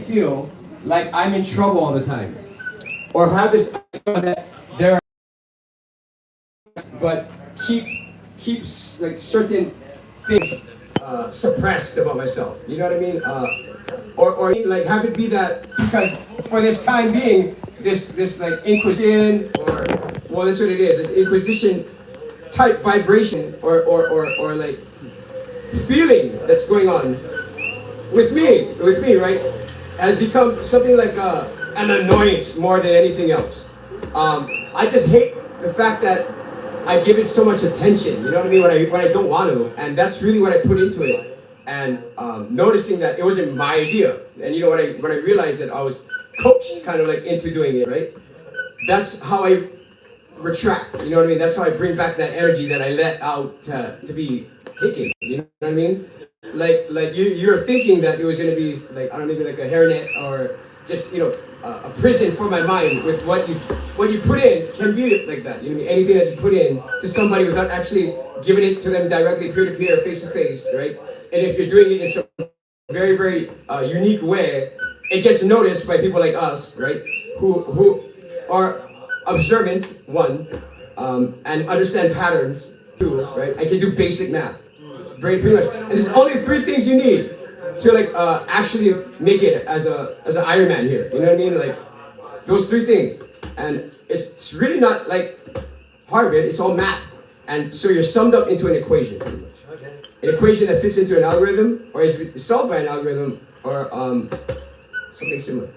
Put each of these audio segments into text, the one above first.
feel like I'm in trouble all the time, or have this idea that there, but keeps like certain things suppressed about myself. You know what I mean? Or like have it be that because for this time being, this like inquisition or well, that's what it is, an inquisition type vibration or like feeling that's going on with me, right, has become something like an annoyance more than anything else. I just hate the fact that I give it so much attention. You know what I mean? When I don't want to, and that's really what I put into it. And noticing that it wasn't my idea, and you know when I realized that I was coached kind of like into doing it, right? That's how I retract. You know what I mean? That's how I bring back that energy that I let out to be taken. You know what I mean? Like you're thinking that it was gonna be like I don't know, maybe like a hairnet or just a prison for my mind with what you put in can be like that. You know what I mean? Anything that you put in to somebody without actually giving it to them directly, peer to peer, face to face, right? And if you're doing it in some very very unique way, it gets noticed by people like us, right? Who are observant, one, and understand patterns, two, right? I can do basic math, very pretty much. And there's only three things you need to like actually make it as an Iron Man here. You know what I mean? Like those three things, and it's really not like hard, man. It's all math, and so you're summed up into an equation, pretty much. An equation that fits into an algorithm, or is solved by an algorithm, or something similar,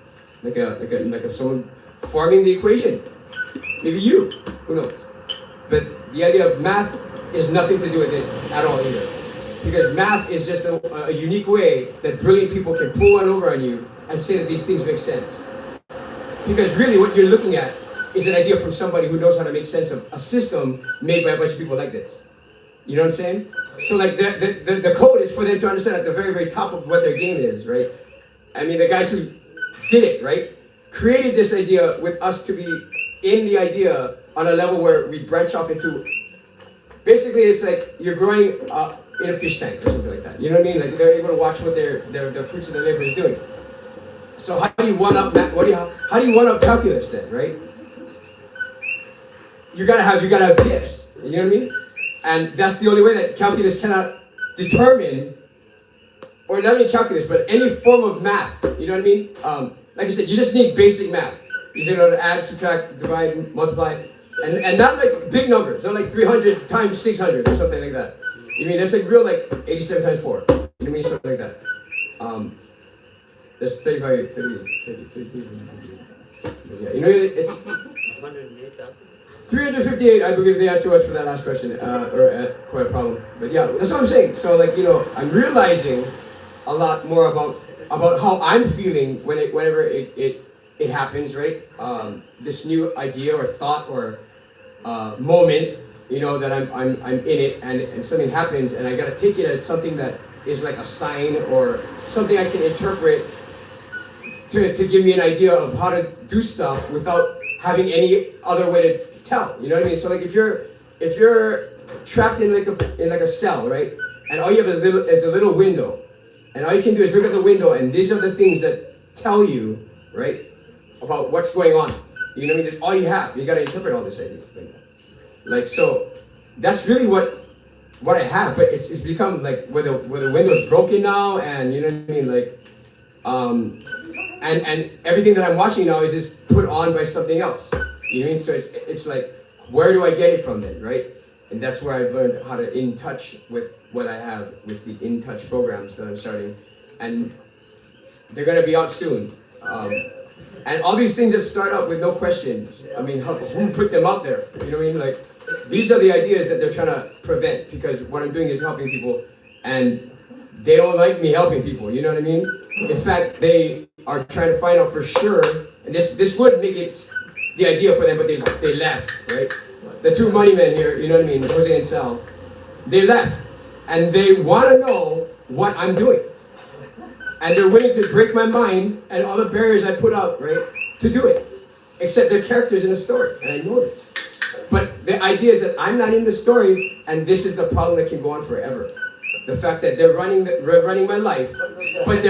like someone forming the equation. Maybe you, who knows? But the idea of math is nothing to do with it at all either. Because math is just a unique way that brilliant people can pull one over on you and say that these things make sense. Because really what you're looking at is an idea from somebody who knows how to make sense of a system made by a bunch of people like this. You know what I'm saying? So like the code is for them to understand at the very, very top of what their game is, right? I mean, the guys who did it, right, created this idea with us to be in the idea on a level where we branch off into, basically it's like you're growing in a fish tank or something like that. You know what I mean? Like they're able to watch what their fruits of their labor is doing. So how do you one up how do you one up calculus then, right? You gotta have gifts. You know what I mean? And that's the only way that calculus cannot determine, or not only calculus, but any form of math. You know what I mean? Like I said, you just need basic math. You know, to add, subtract, divide, multiply, and not like big numbers, not like 300 times 600 or something like that. You mean that's like real like 87 times 4. You know what I mean? Something like that. That's 35, 30. Yeah, you know it's 358. I believe the answer was for that last question, or quite a problem. But yeah, that's what I'm saying. So like I'm realizing a lot more about how I'm feeling whenever it happens, right? This new idea or thought or moment, that I'm in it and something happens and I gotta take it as something that is like a sign or something I can interpret to give me an idea of how to do stuff without having any other way to tell. You know what I mean? So like if you're trapped in like a cell, right? And all you have is a little window, and all you can do is look at the window, and these are the things that tell you, right, about what's going on. You know what I mean? That's all you have. You got to interpret all this idea. Like so, that's really what I have. But it's become like where the window's broken now, and you know what I mean? Like, and everything that I'm watching now is just put on by something else. You know what I mean? So it's like, where do I get it from then, right? And that's where I've learned how to in touch with what I have with the in touch programs that I'm starting, and they're gonna be out soon. And all these things that start up with no question, I mean, who put them out there? You know what I mean? Like, these are the ideas that they're trying to prevent, because what I'm doing is helping people, and they don't like me helping people, you know what I mean? In fact, they are trying to find out for sure, and this would make it the idea for them, but they left, right? The two money men here, you know what I mean, Jose and Sal, they left, and they want to know what I'm doing. And they're willing to break my mind and all the barriers I put up, right, to do it. Except they're characters in a story, and I know this. But the idea is that I'm not in the story, and this is the problem that can go on forever. The fact that they're running my life, but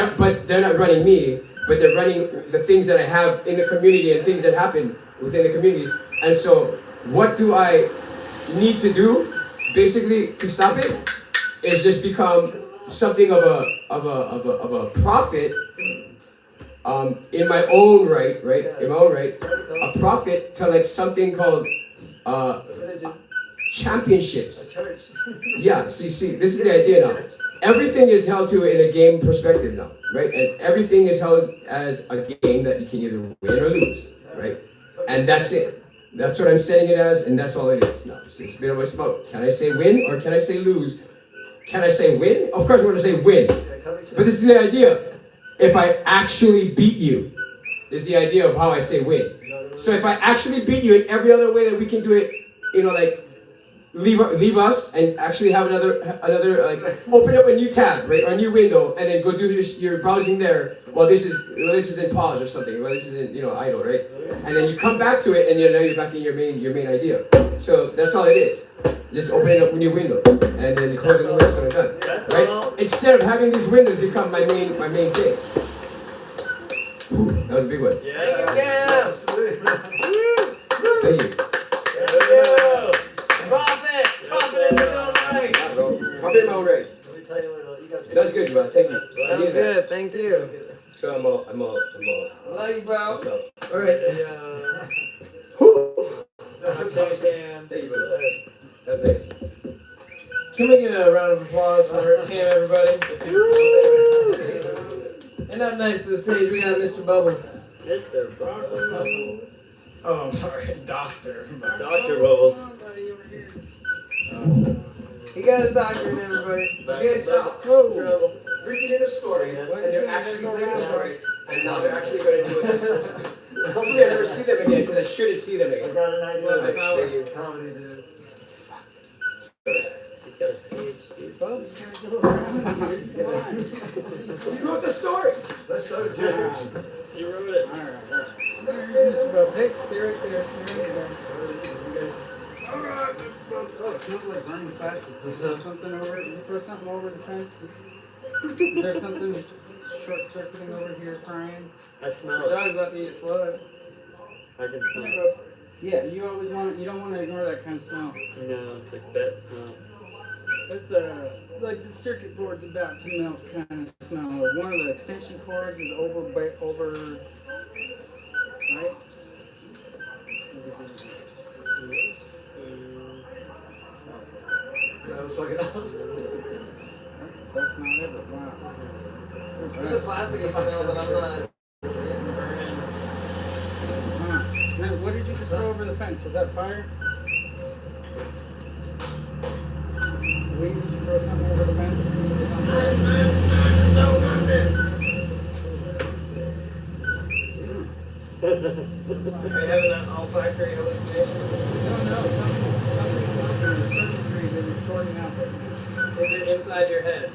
they're not running me, but they're running the things that I have in the community and things that happen within the community. And so, what do I need to do, basically, to stop it? Is just become something of a prophet, in my own right, in my own right, a prophet to like something called championships. Yeah, see, this is the idea now. Everything is held to in a game perspective now, right? And everything is held as a game that you can either win or lose, right? And that's it. That's what I'm setting it as, and that's all it is now. It's a bit of what's about. Can I say win or can I say lose? Can I say win? Of course, I'm going to say win. But this is the idea. If I actually beat you, is the idea of how I say win. So if I actually beat you in every other way that we can do it, like leave us and actually have another like open up a new tab, right, or a new window, and then go do your browsing there while this is in pause or something, while this is in idle, right, and then you come back to it and now you're back in your main idea. So that's all it is. Just opening up a new window and then closing the window when I'm done, right? Instead of having these windows become my main thing. Whew, that was a big one. Yeah. Thank you. Profit in his own right. Profit in my own right. Let me tell you what, you guys. That's good, man. Thank you. That was good. Thank you. So I'm all. Love you, bro. All right. Thank you, brother. That's nice. Can we get a round of applause for Cam, everybody? And up next to the stage, we got Mr. Bubbles. Mr. Bubbles. Oh, I'm sorry, Doctor. Dr. Bubbles. He got his doctorate, everybody. Trouble. Reading in a story, and they're actually reading a story, and now they're actually going to do what they're supposed to do. Hopefully, I never see them again because I shouldn't see them I again. got an idea of Thank you. comedy, dude. He's got his PhD. You wrote the story. That's so Jewish. He wrote it. Oh, it smells like burning plastic. Is there something over it? Did you throw something over the fence? Is there something short-circuiting over here crying? I smell I it. was about to eat a slug. I can smell it. Yeah, you don't want to ignore that kind of smell. No, it's like that smell. It's like the circuit board's about to melt kind of smell. Or one of the extension cords is over, right? That was something else. That's not it, but wow. There's a plasticky smell, but I'm not getting burned. Now, what did you just throw over the fence? Was that fire? Wait, did you throw something over the fence? Are you having an olfactory hallucination? Something's working in a certain tree that is shorting out right now. Is it inside your head?